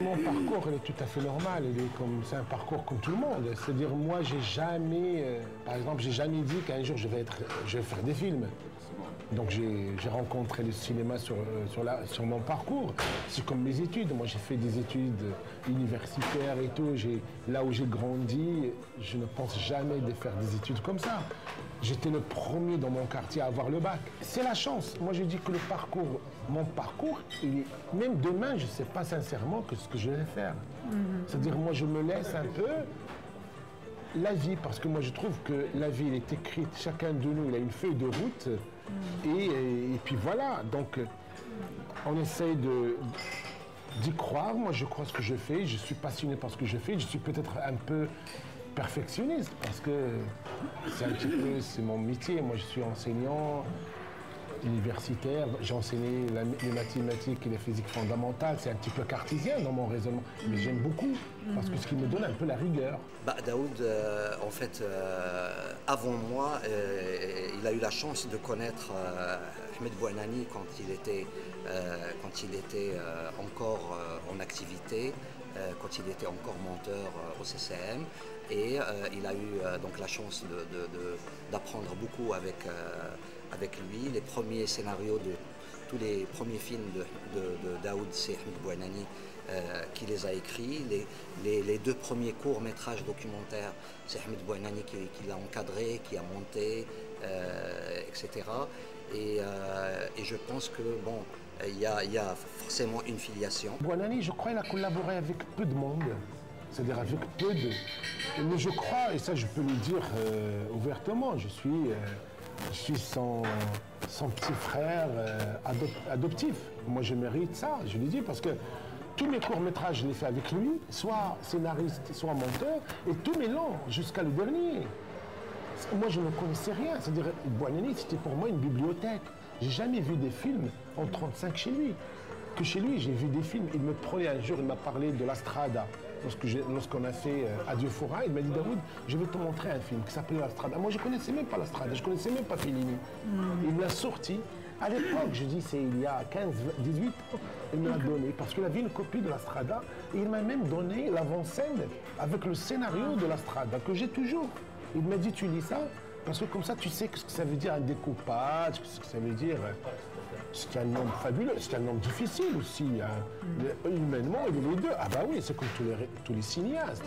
Mon parcours, il est tout à fait normal. C'est un parcours comme tout le monde. C'est-à-dire, moi, j'ai jamais, par exemple, j'ai jamais dit qu'un jour je vais faire des films. Donc j'ai rencontré le cinéma sur mon parcours. C'est comme mes études. Moi, j'ai fait des études universitaires et tout. Là où j'ai grandi, je ne pense jamais de faire des études comme ça. J'étais le premier dans mon quartier à avoir le bac. C'est la chance. Moi, je dis que mon parcours, même demain, je ne sais pas sincèrement ce que je vais faire. C'est-à-dire, moi, je me laisse un peu la vie, parce que moi, je trouve que la vie, elle est écrite. Chacun de nous, il a une feuille de route. Et puis voilà. Donc, on essaye d'y croire. Moi, je crois ce que je fais. Je suis passionné par ce que je fais. Je suis peut-être un peu perfectionniste parce que c'est mon métier. Moi, je suis enseignant universitaire, j'ai enseigné les mathématiques et la physique fondamentale. C'est un petit peu cartésien dans mon raisonnement, mais j'aime beaucoup parce que ce qui me donne un peu la rigueur. Daoud, en fait, avant moi, il a eu la chance de connaître Ahmed Bouanani quand il était encore en activité, quand il était encore monteur au CCM. Et il a eu donc la chance d'apprendre beaucoup avec lui. Les premiers scénarios de tous les premiers films de Daoud, c'est Ahmed Bouanani qui les a écrits. Les deux premiers courts-métrages documentaires, c'est Ahmed Bouanani qui l'a encadré, qui a monté, etc. Et je pense que bon, il y a forcément une filiation. Bouanani, je crois, il a collaboré avec peu de monde. C'est-à-dire avec peu de... Mais je crois, et ça je peux le dire ouvertement, je suis son petit frère adoptif. Moi je mérite ça, je le dis, parce que tous mes courts-métrages, je les fais avec lui, soit scénariste, soit monteur, et tous mes longs, jusqu'à le dernier. Moi je ne connaissais rien, c'est-à-dire Bouanani, c'était pour moi une bibliothèque. J'ai jamais vu des films en 35 chez lui. Que chez lui, j'ai vu des films. Il me prenait un jour, il m'a parlé de La Strada. Lorsqu'on a fait Adieu Fora, il m'a dit Daoud, je vais te montrer un film qui s'appelait La Strada. Moi, je ne connaissais même pas La Strada, je ne connaissais même pas Fellini. Il me l'a sorti. À l'époque, je dis, c'est il y a 15, 18 ans, il me l'a donné parce qu'il avait une copie de La Strada et il m'a même donné l'avant-scène avec le scénario de La Strada que j'ai toujours. Il m'a dit, tu lis ça parce que comme ça, tu sais ce que ça veut dire un découpage, ce que ça veut dire. C'est un nombre fabuleux, c'est un nombre difficile aussi. Hein. Humainement, il est les deux. Ah bah oui, c'est comme tous les cinéastes.